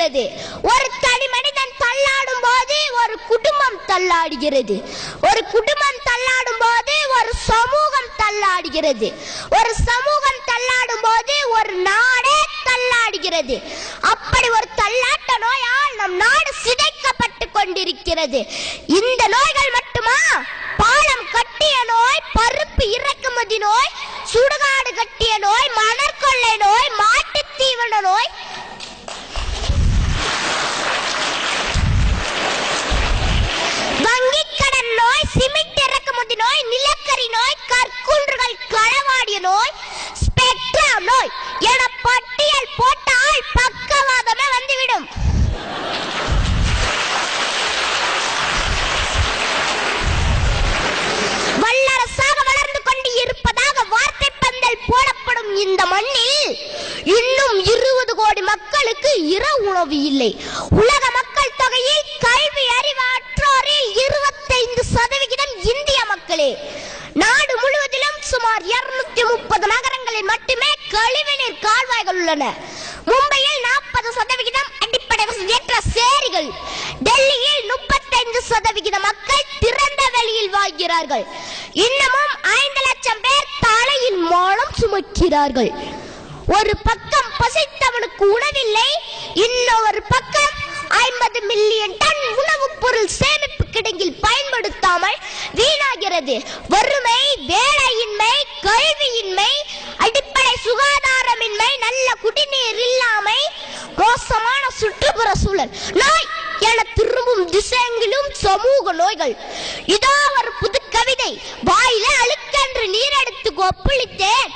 கொண்டிருக்கிறது. ஒரு தனி மனிதன் தள்ளாடும் போது ஒரு குடும்பம் தள்ளாடுகிறது. ஒரு குடும்பம் தள்ளாடும் போது ஒரு சமூகம் தள்ளாடுகிறது. ஒரு சமூகம் தள்ளாடும் போது ஒரு நாடே தள்ளாடுகிறது. அப்படி ஒரு தள்ளாட்ட நோயால் நம் நாடு சிதைக்கப்பட்டு கொண்டிருக்கிறது. இந்த நோய்கள் மட்டுமா? பாலம் கட்டிய நோய், பருப்பு இறக்குமதி நோய், சுடுகாடு கட்டிய நோய், மணற்கொள்ளை நோய், மாட்டுத் தீவன நோய், வங்கிக் கடன் நோய், சிமெண்ட் இறக்குமதி நோய், நிலக்கரி நோய், கற்குன்றுகள் களவாடிய நோய், ஸ்பெக்ட்ரா நோய் என பட்டியல் போட்டால் பக்கவாதமே வந்துவிடும். வல்லரசாக வளர்ந்து கொண்டு இருப்பதாக வார்த்தை பந்தல் போடப்படும் இந்த மண்ணில் இன்னும் 20 கோடி மக்களுக்கு இரவு உணவு இல்லை. உலக மக்கள் தொகையில் கல்வி அறிவாற்றோரில் 25% இந்திய மக்களே. நாடு முழுவதிலும் சுமார் 230 நகரங்களில் மட்டுமே கழிவுநீர் கால்வாய்கள் உள்ளன. மும்பையில் 40% அடிப்படை வசதியற்ற சேரிகள். டெல்லியில் 35% மக்கள் திறந்த வெளியில் வாழ்கிறார்கள். இன்னமும் 5 லட்சம் பேர் தலையில் மானம் சுமக்கிறார்கள். ஒரு பக்கம் பசித்தவனுக்கு உணவில்லை, இன்னொரு பக்கம் 50 மில்லியன் டன் உணவுப் பொருள் சேமிப்பு கிடங்கில் பயன்படுத்தாமல் வீணாகிறது. வறுமை, வேலையின்மை, கல்வியின்மை, அடிப்படை சுகாதாரமின்மை, நல்ல குடிநீர் இல்லாமை, மோசமான சுற்றுப்புற சூழல், நோய் என திரும்பும் திசையெங்கிலும் சமூக நோய்கள். இதோ ஒரு புது கவிதை. வாயில அழுக்கென்று நீர் எடுத்து கொப்பளித்தேன்,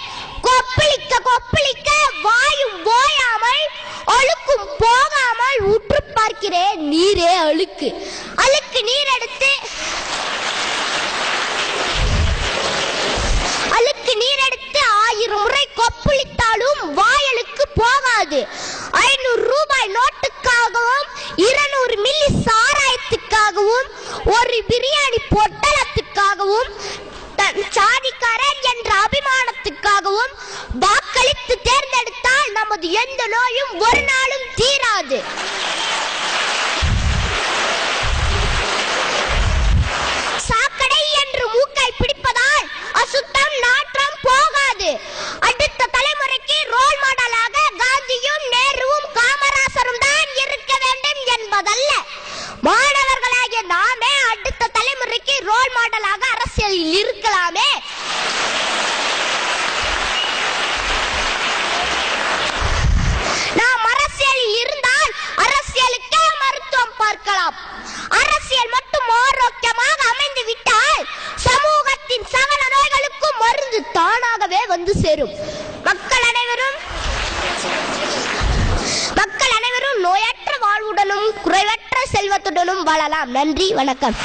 கொப்பளிக்க கொப்பளிக்க வாயும் ஓயாமல் அழுக்கும் போகாமல் உற்று பார்க்கிறேன், நீரே அழுக்கு. அழுக்கு நீர் எடுத்து அழுக்கு நீர் எடுத்து 1000 முறை கொப்பளித்தாலும் வாயலுக்கு போகாது. 500 ரூபாய் நோட்டுக்காகவும் 200 மில்லி சாராயத்துக்காகவும் ஒரு பிரியாணி பொட்டலத்துக்காகவும் சாதிக்காரன் என்ற அபிமானத்துக்காகவும் வாக்களித்து தேர்ந்தெடுத்தால் நமது எந்த நோயும் ஒரு நாளும் தீராது. சாக்கடை என்று மூக்கை பிடிப்பதால் அசுத்தம் நாற்றம் போகாது. அடுத்த தலைமுறைக்கு ரோல் மாடலாக காந்தியும் நேருவும் காமராசரும் தான் இருக்க வேண்டும் என்பதல்ல. மாணவர்களாகிய நாமே அடுத்த தலைமுறைக்கு ரோல் மாடலாக அரசியலில் இருக்கலாமே. நாம் அரசியலில் இருந்தால் அரசியலுக்கே மருத்துவம் பார்க்கலாம். அரசியல் மட்டும் ஆரோக்கியமாக அமைந்து விட்டால் சமூகத்தின் சகல நோய்களுக்கும் மருந்து தானாகவே வந்து சேரும். மக்கள் அனைவரும் நோயற்ற வாழ்வுடனும் குறைவற்ற செல்வத்துடனும் வாழலாம். நன்றி, வணக்கம்.